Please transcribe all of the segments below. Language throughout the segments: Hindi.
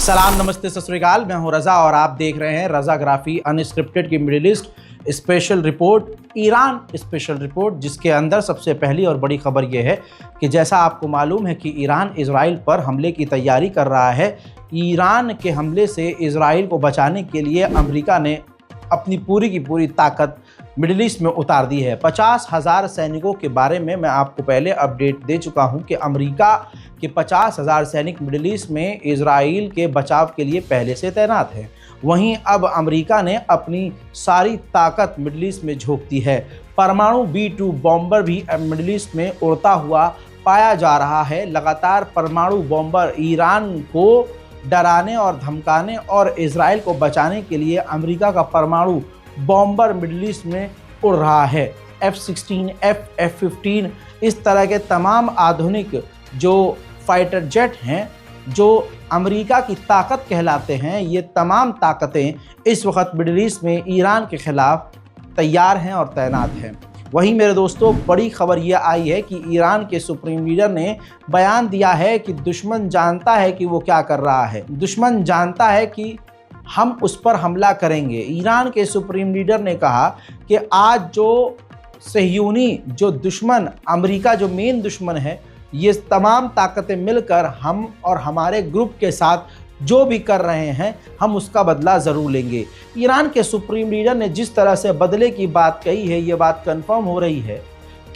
सलाम, नमस्ते, सत श्री अकाल। मैं हूं रजा और आप देख रहे हैं रजाग्राफी अनस्क्रिप्टेड की middle east special report, Iran special report, जिसके अंदर सबसे पहली और बड़ी खबर यह है कि जैसा आपको मालूम है कि ईरान इजराइल पर हमले की तैयारी कर रहा है। ईरान के हमले से इजराइल को बचाने के लिए अमेरिका ने अपनी पूरी की पूरी ताकत मिडिल ईस्ट में उतार दी है। 50,000 सैनिकों के बारे में मैं आपको पहले अपडेट दे चुका हूं कि अमेरिका के 50,000 सैनिक मिडिल ईस्ट में इजराइल के बचाव के लिए पहले से तैनात हैं। वहीं अब अमेरिका ने अपनी सारी ताकत मिडिल ईस्ट में झोंक दी है। परमाणु B-2 बॉम्बर भी मिडिल ईस्ट में उड़ता हुआ पाया जा रहा है। लगातार परमाणु बॉम्बर ईरान को डराने और धमकाने और इजराइल को बचाने के लिए अमेरिका का परमाणु बॉम्बर मिडिल ईस्ट में उड़ रहा है। F-16, F-15 इस तरह के तमाम आधुनिक जो फाइटर जेट हैं, जो अमेरिका की ताकत कहलाते हैं, ये तमाम ताकतें इस वक्त मिडिल ईस्ट में ईरान के खिलाफ तैयार हैं और तैनात हैं। वहीं मेरे दोस्तों, बड़ी खबर यह आई है कि ईरान के सुप्रीम लीडर ने बयान दिया है कि दुश्मन जानता है कि वो क्या कर रहा है, दुश्मन जानता है कि हम उस पर हमला करेंगे। ईरान के सुप्रीम लीडर ने कहा कि आज जो सहयूनी, जो दुश्मन, अमेरिका जो मेन दुश्मन है, ये तमाम ताकतें मिलकर हम और हमारे ग्रुप के साथ जो भी कर रहे हैं, हम उसका बदला ज़रूर लेंगे। ईरान के सुप्रीम लीडर ने जिस तरह से बदले की बात कही है, ये बात कंफर्म हो रही है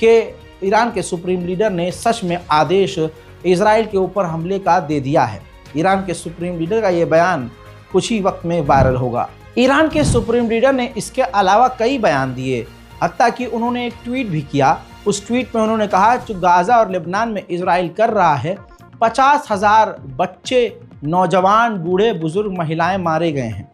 कि ईरान के सुप्रीम लीडर ने सच में आदेश इजराइल के ऊपर हमले का दे दिया है। ईरान के सुप्रीम लीडर का ये बयान कुछ ही वक्त में वायरल होगा। ईरान के सुप्रीम लीडर ने इसके अलावा कई बयान दिए, हत्ता कि उन्होंने एक ट्वीट भी किया। उस ट्वीट में उन्होंने कहा जो गाज़ा और लेबनान में इजराइल कर रहा है, 50,000 बच्चे, नौजवान, बूढ़े, बुजुर्ग, महिलाएं मारे गए हैं।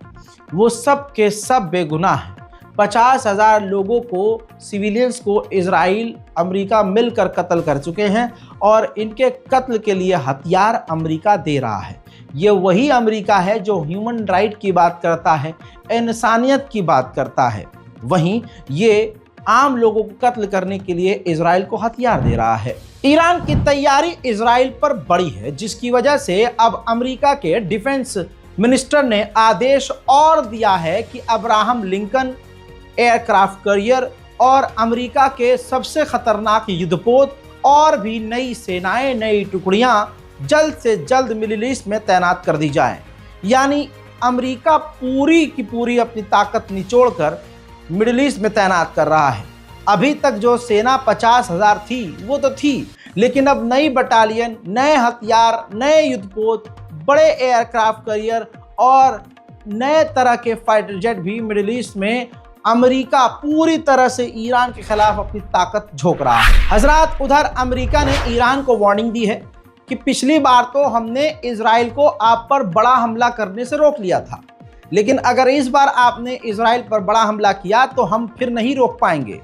वो सब के सब बेगुनाह हैं। 50,000 लोगों को, सिविलियंस को इजराइल, अमेरिका मिलकर कत्ल कर चुके हैं और इनके कत्ल के लिए हथियार अमेरिका दे रहा है। ये वही अमेरिका है जो ह्यूमन राइट की बात करता है, इंसानियत की बात करता है। वहीं ये आम लोगों को कत्ल करने के लिए इजराइल को हथियार दे रहा है। ईरान की तैयारी इजराइल पर बड़ी है, जिसकी वजह से अब अमेरिका के डिफेंस मिनिस्टर ने आदेश और दिया है कि अब्राहम लिंकन एयरक्राफ्ट कैरियर और अमेरिका के सबसे खतरनाक युद्धपोत और भी नई सेनाएं, नई टुकड़ियां जल्द से जल्द मिडिल ईस्ट में तैनात कर दी जाएं। यानी अमेरिका पूरी की पूरी अपनी ताकत निचोड़कर मिडिल ईस्ट में तैनात कर रहा है। अभी तक जो सेना 50,000 थी वो तो थी, लेकिन अब नई बटालियन, नए हथियार, नए युद्धपोत, बड़े एयरक्राफ्ट कैरियर और नए तरह के फाइटर जेट भी मिडिल ईस्ट में अमेरिका पूरी तरह से ईरान के खिलाफ अपनी ताकत झोंक रहा है। हजरात, उधर अमेरिका ने ईरान को वार्निंग दी है कि पिछली बार तो हमने इजराइल को आप पर बड़ा हमला करने से रोक लिया था, लेकिन अगर इस बार आपने इजराइल पर बड़ा हमला किया तो हम फिर नहीं रोक पाएंगे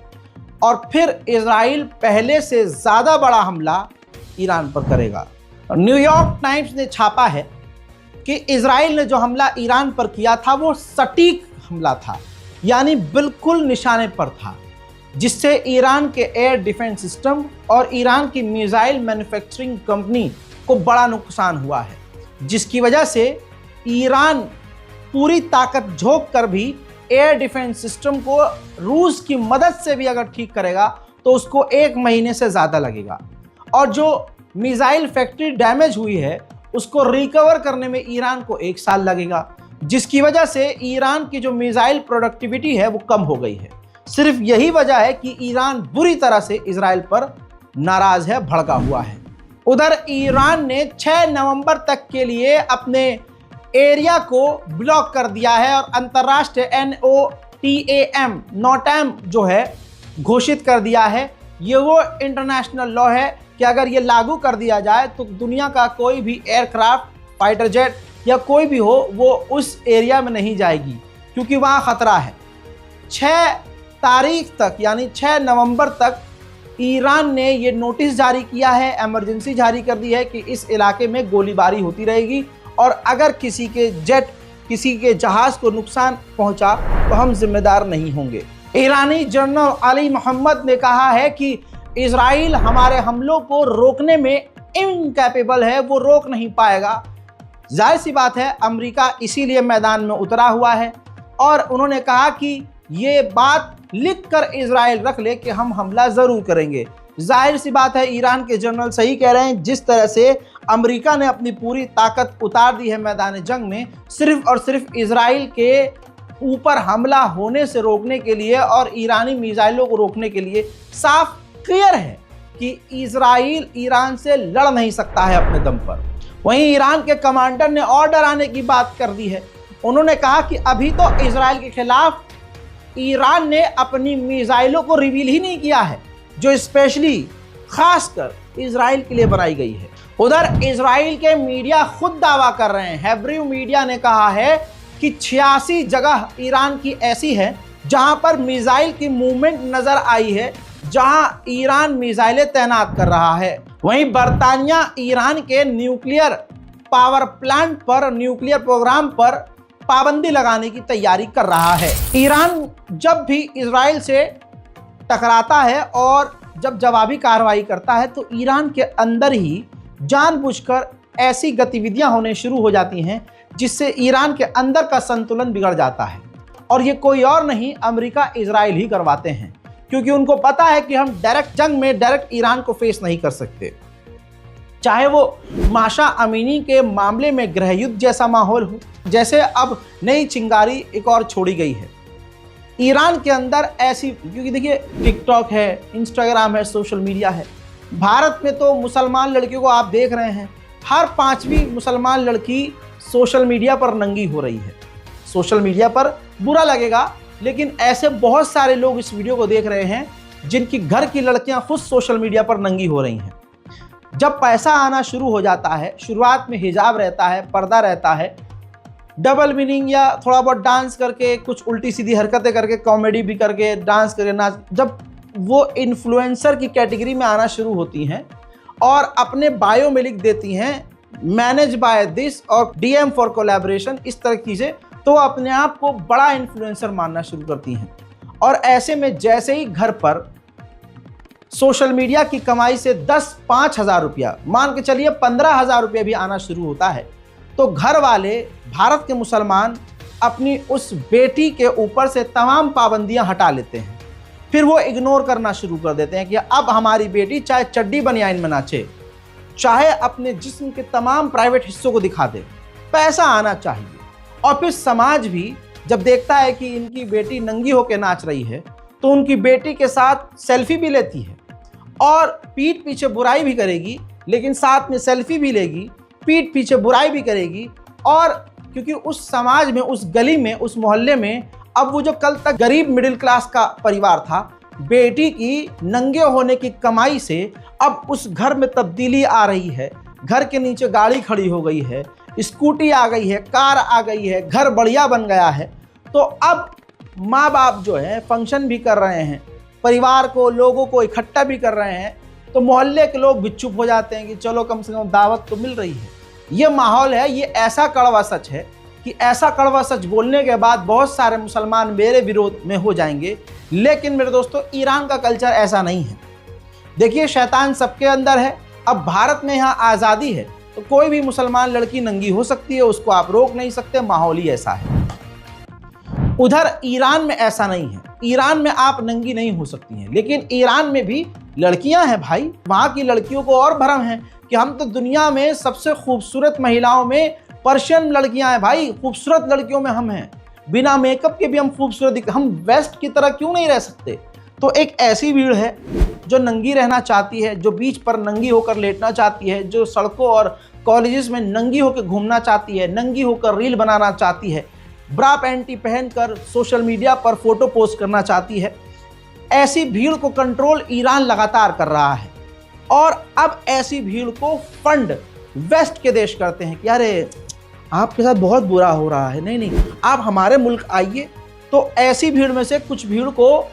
और फिर इजराइल पहले से ज़्यादा बड़ा हमला ईरान पर करेगा। न्यूयॉर्क टाइम्स ने छापा है कि इजराइल ने जो हमला ईरान पर किया था वो सटीक हमला था, यानी बिल्कुल निशाने पर था, जिससे ईरान के एयर डिफेंस सिस्टम और ईरान की मिसाइल मैन्युफैक्चरिंग कंपनी को बड़ा नुकसान हुआ है, जिसकी वजह से ईरान पूरी ताकत झोंक कर भी एयर डिफेंस सिस्टम को रूस की मदद से भी अगर ठीक करेगा तो उसको 1 महीने से ज़्यादा लगेगा, और जो मिसाइल फैक्ट्री डैमेज हुई है उसको रिकवर करने में ईरान को 1 साल लगेगा, जिसकी वजह से ईरान की जो मिसाइल प्रोडक्टिविटी है वो कम हो गई है। सिर्फ यही वजह है कि ईरान बुरी तरह से इजराइल पर नाराज है, भड़का हुआ है। उधर ईरान ने 6 नवंबर तक के लिए अपने एरिया को ब्लॉक कर दिया है और अंतर्राष्ट्रीय NOTAM जो है घोषित कर दिया है। ये वो इंटरनेशनल लॉ है कि अगर ये लागू कर दिया जाए तो दुनिया का कोई भी एयरक्राफ्ट, फाइटर जेट या कोई भी हो वो उस एरिया में नहीं जाएगी, क्योंकि वहाँ ख़तरा है। 6 तारीख तक यानी 6 नवंबर तक ईरान ने ये नोटिस जारी किया है, इमरजेंसी जारी कर दी है कि इस इलाके में गोलीबारी होती रहेगी और अगर किसी के जेट, किसी के जहाज़ को नुकसान पहुंचा तो हम जिम्मेदार नहीं होंगे। ईरानी जनरल अली मोहम्मद ने कहा है कि इजराइल हमारे हमलों को रोकने में इनकैपेबल है, वो रोक नहीं पाएगा। जाहिर सी बात है अमेरिका इसीलिए मैदान में उतरा हुआ है और उन्होंने कहा कि ये बात लिख कर इजराइल रख ले कि हम हमला ज़रूर करेंगे। जाहिर सी बात है ईरान के जनरल सही कह रहे हैं, जिस तरह से अमेरिका ने अपनी पूरी ताकत उतार दी है मैदान जंग में सिर्फ और सिर्फ इजराइल के ऊपर हमला होने से रोकने के लिए और ईरानी मिसाइलों को रोकने के लिए। साफ क्लियर है कि इजराइल ईरान से लड़ नहीं सकता है अपने दम पर। वहीं ईरान के कमांडर ने और डराने की बात कर दी है। उन्होंने कहा कि अभी तो इजराइल के खिलाफ ईरान ने अपनी मिसाइलों को रिवील ही नहीं किया है, जो स्पेशली खासकर इजराइल के लिए बनाई गई है। उधर इजराइल के मीडिया खुद दावा कर रहे हैं, हेब्रू मीडिया ने कहा है कि 86 जगह ईरान की ऐसी है जहां पर मिसाइल की मूवमेंट नजर आई है, जहां ईरान मिसाइलें तैनात कर रहा है। वहीं बर्तानिया ईरान के न्यूक्लियर पावर प्लांट पर, न्यूक्लियर प्रोग्राम पर पाबंदी लगाने की तैयारी कर रहा है। ईरान जब भी इजराइल से टकराता है और जब जवाबी कार्रवाई करता है तो ईरान के अंदर ही जानबूझकर ऐसी गतिविधियां होने शुरू हो जाती हैं जिससे ईरान के अंदर का संतुलन बिगड़ जाता है। और ये कोई और नहीं, अमेरिका इजराइल ही करवाते हैं, क्योंकि उनको पता है कि हम डायरेक्ट जंग में डायरेक्ट ईरान को फेस नहीं कर सकते। चाहे वो माशा अमीनी के मामले में गृह युद्ध जैसा माहौल हो, जैसे अब नई चिंगारी एक और छोड़ी गई है ईरान के अंदर ऐसी, क्योंकि देखिए टिकटॉक है, इंस्टाग्राम है, सोशल मीडिया है। भारत में तो मुसलमान लड़कियों को आप देख रहे हैं, हर 5वीं मुसलमान लड़की सोशल मीडिया पर नंगी हो रही है। सोशल मीडिया पर बुरा लगेगा, लेकिन ऐसे बहुत सारे लोग इस वीडियो को देख रहे हैं जिनकी घर की लड़कियां खुद सोशल मीडिया पर नंगी हो रही हैं। जब पैसा आना शुरू हो जाता है, शुरुआत में हिजाब रहता है, पर्दा रहता है, डबल मीनिंग या थोड़ा बहुत डांस करके, कुछ उल्टी सीधी हरकतें करके, कॉमेडी भी करके, डांस करके, नाच, जब वो इन्फ्लुएंसर की कैटेगरी में आना शुरू होती हैं और अपने बायो में लिख देती हैं मैनेज बाय दिस और DM फॉर कोलैबोरेशन, इस तरह की चीज़ें, तो अपने आप को बड़ा इन्फ्लुएंसर मानना शुरू करती हैं। और ऐसे में जैसे ही घर पर सोशल मीडिया की कमाई से 10-5 हज़ार रुपया, मान के चलिए 15 हज़ार रुपया भी आना शुरू होता है, तो घर वाले भारत के मुसलमान अपनी उस बेटी के ऊपर से तमाम पाबंदियां हटा लेते हैं। फिर वो इग्नोर करना शुरू कर देते हैं कि अब हमारी बेटी चाहे चड्डी बनियान में नाचे, चाहे अपने जिस्म के तमाम प्राइवेट हिस्सों को दिखा दे, पैसा आना चाहिए। और फिर समाज भी जब देखता है कि इनकी बेटी नंगी होकर नाच रही है तो उनकी बेटी के साथ सेल्फी भी लेती है और पीठ पीछे बुराई भी करेगी, लेकिन साथ में सेल्फी भी लेगी, पीठ पीछे बुराई भी करेगी। और क्योंकि उस समाज में, उस गली में, उस मोहल्ले में अब वो जो कल तक गरीब मिडिल क्लास का परिवार था, बेटी की नंगे होने की कमाई से अब उस घर में तब्दीली आ रही है। घर के नीचे गाड़ी खड़ी हो गई है, स्कूटी आ गई है, कार आ गई है, घर बढ़िया बन गया है। तो अब माँ बाप जो है फंक्शन भी कर रहे हैं, परिवार को, लोगों को इकट्ठा भी कर रहे हैं, तो मोहल्ले के लोग भी चुप हो जाते हैं कि चलो कम से कम दावत तो मिल रही है। ये माहौल है, ये ऐसा कड़वा सच है कि ऐसा कड़वा सच बोलने के बाद बहुत सारे मुसलमान मेरे विरोध में हो जाएंगे। लेकिन मेरे दोस्तों, ईरान का कल्चर ऐसा नहीं है। देखिए, शैतान सबके अंदर है। अब भारत में यहाँ आज़ादी है तो कोई भी मुसलमान लड़की नंगी हो सकती है, उसको आप रोक नहीं सकते, माहौल ही ऐसा है। उधर ईरान में ऐसा नहीं है, ईरान में आप नंगी नहीं हो सकती हैं, लेकिन ईरान में भी लड़कियां हैं भाई। वहाँ की लड़कियों को और भरम है कि हम तो दुनिया में सबसे खूबसूरत महिलाओं में पर्शियन लड़कियां हैं भाई, खूबसूरत लड़कियों में हम हैं, बिना मेकअप के भी हम खूबसूरत, हम वेस्ट की तरह क्यों नहीं रह सकते। तो एक ऐसी भीड़ है जो नंगी रहना चाहती है, जो बीच पर नंगी होकर लेटना चाहती है, जो सड़कों और कॉलेजेस में नंगी होकर घूमना चाहती है, नंगी होकर रील बनाना चाहती है, ब्रा पैंटी पहनकर सोशल मीडिया पर फोटो पोस्ट करना चाहती है। ऐसी भीड़ को कंट्रोल ईरान लगातार कर रहा है और अब ऐसी भीड़ को फंड वेस्ट के देश करते हैं कि अरे आपके साथ बहुत बुरा हो रहा है, नहीं नहीं आप हमारे मुल्क आइए। तो ऐसी भीड़ में से कुछ भीड़ को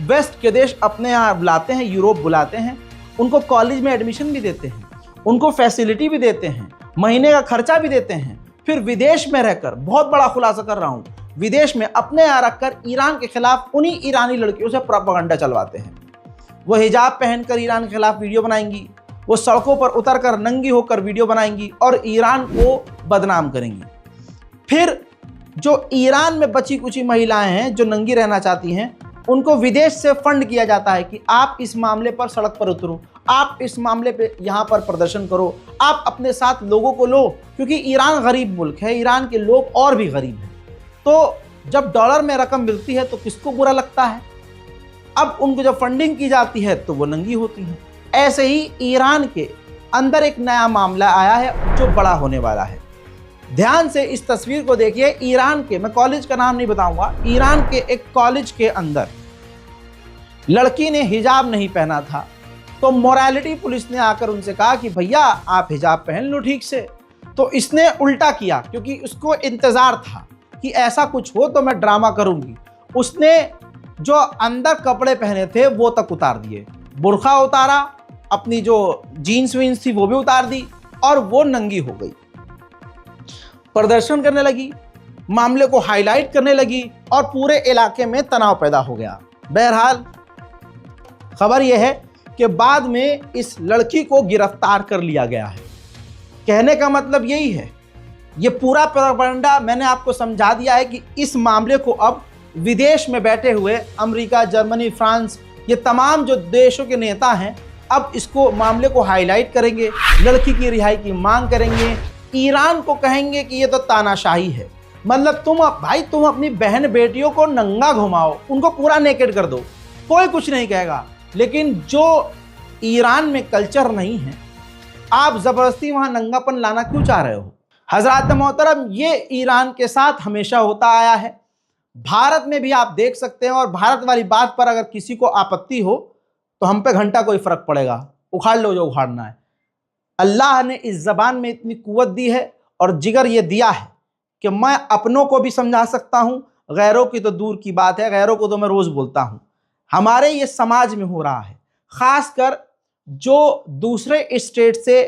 वेस्ट के देश अपने यहाँ बुलाते हैं, यूरोप बुलाते हैं, उनको कॉलेज में एडमिशन भी देते हैं, उनको फैसिलिटी भी देते हैं, महीने का खर्चा भी देते हैं। फिर विदेश में रहकर, बहुत बड़ा खुलासा कर रहा हूँ, विदेश में अपने यहाँ रखकर ईरान के खिलाफ उन्हीं ईरानी लड़कियों से प्रोपेगेंडा चलवाते हैं। वो हिजाब पहनकर ईरान के खिलाफ वीडियो बनाएंगी, वो सड़कों पर उतरकर नंगी होकर वीडियो बनाएंगी और ईरान को बदनाम करेंगी। फिर जो ईरान में बची कुची महिलाएं हैं जो नंगी रहना चाहती हैं, उनको विदेश से फंड किया जाता है कि आप इस मामले पर सड़क पर उतरो, आप इस मामले पे यहाँ पर प्रदर्शन करो, आप अपने साथ लोगों को लो, क्योंकि ईरान गरीब मुल्क है, ईरान के लोग और भी गरीब हैं। तो जब डॉलर में रकम मिलती है तो किसको बुरा लगता है? अब उनको जब फंडिंग की जाती है तो वो नंगी होती हैं। ऐसे ही ईरान के अंदर एक नया मामला आया है जो बड़ा होने वाला है। ध्यान से इस तस्वीर को देखिए। ईरान के, मैं कॉलेज का नाम नहीं बताऊंगा, ईरान के एक कॉलेज के अंदर लड़की ने हिजाब नहीं पहना था, तो मोरालिटी पुलिस ने आकर उनसे कहा कि भैया आप हिजाब पहन लो ठीक से। तो इसने उल्टा किया, क्योंकि उसको इंतजार था कि ऐसा कुछ हो तो मैं ड्रामा करूंगी। उसने जो अंदर कपड़े पहने थे वो तक उतार दिए, बुर्खा उतारा, अपनी जो जीन्स वीन्स थी वो भी उतार दी, और वो नंगी हो गई, प्रदर्शन करने लगी, मामले को हाईलाइट करने लगी, और पूरे इलाके में तनाव पैदा हो गया। बहरहाल खबर यह है कि बाद में इस लड़की को गिरफ्तार कर लिया गया है। कहने का मतलब यही है, ये पूरा प्रोपेगेंडा मैंने आपको समझा दिया है कि इस मामले को अब विदेश में बैठे हुए अमेरिका, जर्मनी, फ्रांस, ये तमाम जो देशों के नेता हैं अब इसको मामले को हाईलाइट करेंगे, लड़की की रिहाई की मांग करेंगे, ईरान को कहेंगे कि ये तो तानाशाही है। मतलब तुम अपनी बहन बेटियों को नंगा घुमाओ, उनको पूरा नेकेड कर दो, कोई कुछ नहीं कहेगा। लेकिन जो ईरान में कल्चर नहीं है, आप जबरदस्ती वहां नंगापन लाना क्यों चाह रहे हो? हजरात मोहतरम, ये ईरान के साथ हमेशा होता आया है, भारत में भी आप देख सकते हैं। और भारत वाली बात पर अगर किसी को आपत्ति हो तो हम पे घंटा कोई फर्क पड़ेगा, उखाड़ लो जो उखाड़ना है। अल्लाह ने इस ज़बान में इतनी कुव्वत दी है और जिगर ये दिया है कि मैं अपनों को भी समझा सकता हूँ, गैरों की तो दूर की बात है, गैरों को तो मैं रोज़ बोलता हूँ। हमारे ये समाज में हो रहा है, ख़ासकर जो दूसरे स्टेट से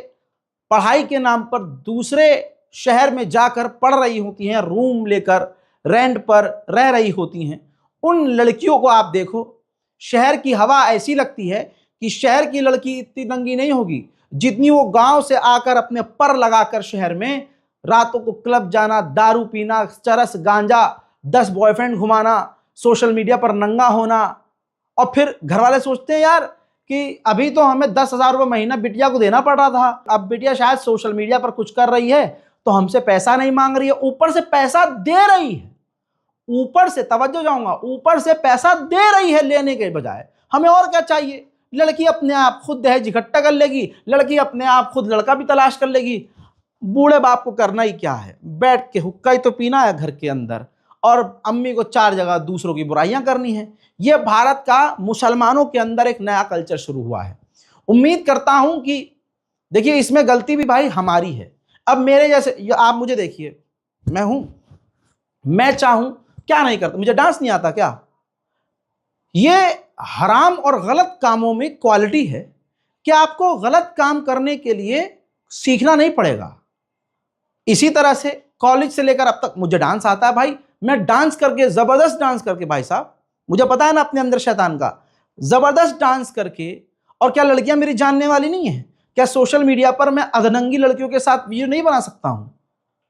पढ़ाई के नाम पर दूसरे शहर में जाकर पढ़ रही होती हैं, रूम लेकर रेंट पर रह रही होती हैं, उन लड़कियों को आप देखो। शहर की हवा ऐसी लगती है कि शहर की लड़की इतनी नंगी नहीं होगी जितनी वो गांव से आकर अपने पर लगाकर शहर में रातों को क्लब जाना, दारू पीना, चरस गांजा, 10 बॉयफ्रेंड घुमाना, सोशल मीडिया पर नंगा होना। और फिर घर वाले सोचते हैं यार कि अभी तो हमें 10,000 रुपये महीना बिटिया को देना पड़ रहा था, अब बिटिया शायद सोशल मीडिया पर कुछ कर रही है तो हमसे पैसा नहीं मांग रही है, ऊपर से पैसा दे रही है, ऊपर से, तवज्जो जाऊंगा, ऊपर से पैसा दे रही है लेने के बजाय। हमें और क्या चाहिए? लड़की अपने आप खुद दहेज इकट्ठा कर लेगी, लड़की अपने आप खुद लड़का भी तलाश कर लेगी। बूढ़े बाप को करना ही क्या है? बैठ के हुक्का ही तो पीना है घर के अंदर, और अम्मी को 4 जगह दूसरों की बुराइयां करनी है। यह भारत का मुसलमानों के अंदर एक नया कल्चर शुरू हुआ है। उम्मीद करता हूं कि देखिए इसमें गलती भी भाई हमारी है। अब मेरे जैसे आप मुझे देखिए, मैं हूं, मैं चाहूं क्या नहीं करता, मुझे डांस नहीं आता क्या? ये हराम और गलत कामों में क्वालिटी है कि आपको गलत काम करने के लिए सीखना नहीं पड़ेगा। इसी तरह से कॉलेज से लेकर अब तक मुझे डांस आता है भाई, मैं डांस करके, जबरदस्त डांस करके, भाई साहब मुझे पता है ना अपने अंदर शैतान का, जबरदस्त डांस करके। और क्या लड़कियां मेरी जानने वाली नहीं है? क्या सोशल मीडिया पर मैं अधनंगी लड़कियों के साथ वीडियो नहीं बना सकता हूं?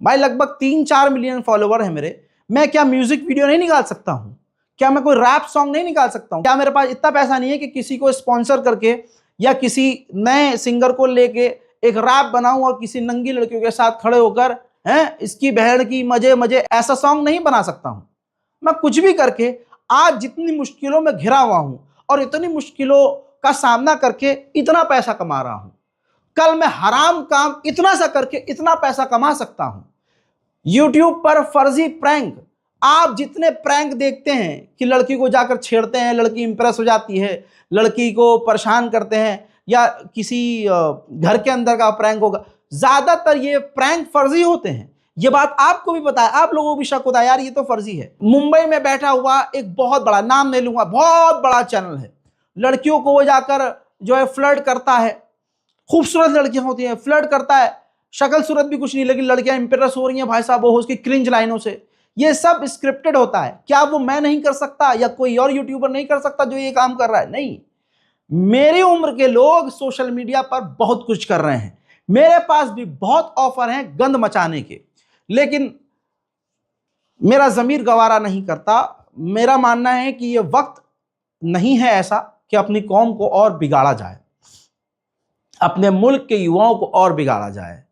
भाई लगभग 3-4 मिलियन फॉलोवर है मेरे, मैं क्या म्यूजिक वीडियो नहीं निकाल सकता हूं? क्या मैं कोई रैप सॉन्ग नहीं निकाल सकता हूं? क्या मेरे पास इतना पैसा नहीं है कि किसी को स्पॉन्सर करके या किसी नए सिंगर को लेके एक रैप बनाऊं और किसी नंगी लड़कियों के साथ खड़े होकर इसकी बहन की मजे मजे, ऐसा सॉन्ग नहीं बना सकता हूं। मैं कुछ भी करके आज जितनी मुश्किलों में घिरा हुआ हूं और इतनी मुश्किलों का सामना करके इतना पैसा कमा रहा हूं, कल मैं हराम काम इतना सा करके इतना पैसा कमा सकता हूं। यूट्यूब पर फर्जी प्रैंक, आप जितने प्रैंक देखते हैं कि लड़की को जाकर छेड़ते हैं, लड़की इंप्रेस हो जाती है, लड़की को परेशान करते हैं, या किसी घर के अंदर का प्रैंक होगा, ज्यादातर ये प्रैंक फर्जी होते हैं। ये बात आपको भी पता है, आप लोगों को भी शक होता है यार ये तो फर्जी है। मुंबई में बैठा हुआ एक बहुत बड़ा, नाम नहीं लूंगा, बहुत बड़ा चैनल है, लड़कियों को वो जाकर जो है फ्लर्ट करता है, खूबसूरत लड़कियां होती हैं, फ्लर्ट करता है, शक्ल सूरत भी कुछ नहीं, लेकिन लड़कियां इंप्रेस हो रही हैं भाई साहब वो उसकी क्रिंज लाइनों से। ये सब स्क्रिप्टेड होता है। क्या वो मैं नहीं कर सकता या कोई और यूट्यूबर नहीं कर सकता जो ये काम कर रहा है? नहीं, मेरी उम्र के लोग सोशल मीडिया पर बहुत कुछ कर रहे हैं। मेरे पास भी बहुत ऑफर हैं गंद मचाने के, लेकिन मेरा ज़मीर गवारा नहीं करता। मेरा मानना है कि ये वक्त नहीं है ऐसा कि अपनी कौम को और बिगाड़ा जाए, अपने मुल्क के युवाओं को और बिगाड़ा जाए।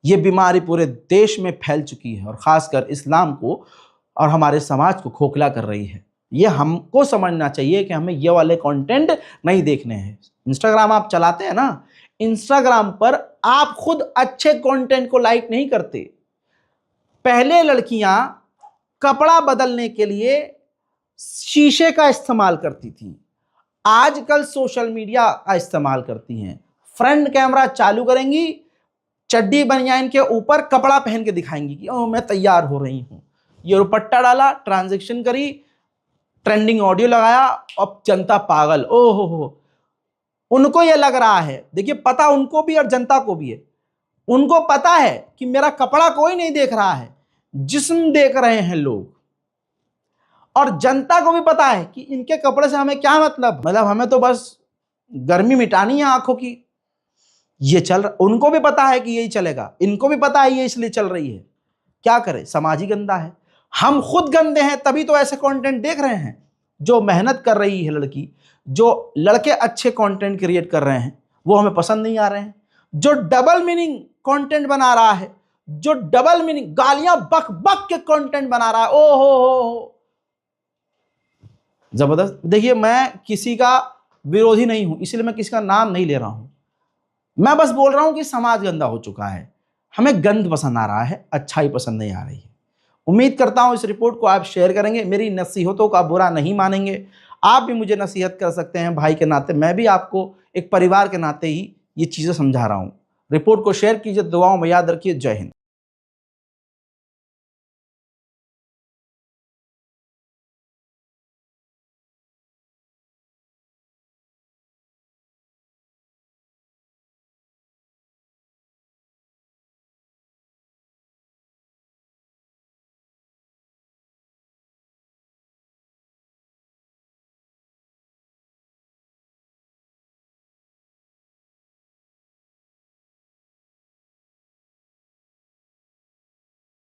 ये बीमारी पूरे देश में फैल चुकी है और ख़ासकर इस्लाम को और हमारे समाज को खोखला कर रही है। ये हमको समझना चाहिए कि हमें ये वाले कंटेंट नहीं देखने हैं। इंस्टाग्राम आप चलाते हैं ना, इंस्टाग्राम पर आप खुद अच्छे कंटेंट को लाइक नहीं करते। पहले लड़कियां कपड़ा बदलने के लिए शीशे का इस्तेमाल करती थी, आजकल सोशल मीडिया का इस्तेमाल करती हैं। फ्रंट कैमरा चालू करेंगी, चड्डी बनियान के ऊपर कपड़ा पहन के दिखाएंगी कि ओह मैं तैयार हो रही हूं। ये दुपट्टा डाला, ट्रांजैक्शन करी, ट्रेंडिंग ऑडियो लगाया और जनता पागल। ओहो हो, उनको ये लग रहा है, देखिए पता उनको भी और जनता को भी है, उनको पता है कि मेरा कपड़ा कोई नहीं देख रहा है, जिस्म देख रहे हैं लोग। और जनता को भी पता है कि इनके कपड़े से हमें क्या मतलब हमें तो बस गर्मी मिटानी है आंखों की। ये चल रहा, उनको भी पता है कि यही चलेगा, इनको भी पता है ये इसलिए चल रही है। क्या करें, समाज ही गंदा है, हम खुद गंदे हैं, तभी तो ऐसे कंटेंट देख रहे हैं। जो मेहनत कर रही है लड़की, जो लड़के अच्छे कंटेंट क्रिएट कर रहे हैं, वो हमें पसंद नहीं आ रहे हैं। जो डबल मीनिंग कंटेंट बना रहा है, जो डबल मीनिंग गालियां बक बक के कंटेंट बना रहा है, ओ हो जबरदस्त। देखिए मैं किसी का विरोधी नहीं हूं, इसलिए मैं किसी का नाम नहीं ले रहा हूं। मैं बस बोल रहा हूं कि समाज गंदा हो चुका है, हमें गंद पसंद आ रहा है, अच्छाई पसंद नहीं आ रही है। उम्मीद करता हूं इस रिपोर्ट को आप शेयर करेंगे, मेरी नसीहतों का बुरा नहीं मानेंगे। आप भी मुझे नसीहत कर सकते हैं भाई के नाते, मैं भी आपको एक परिवार के नाते ही ये चीज़ें समझा रहा हूं। रिपोर्ट को शेयर कीजिए, दुआओं में याद रखिए। जय हिंद।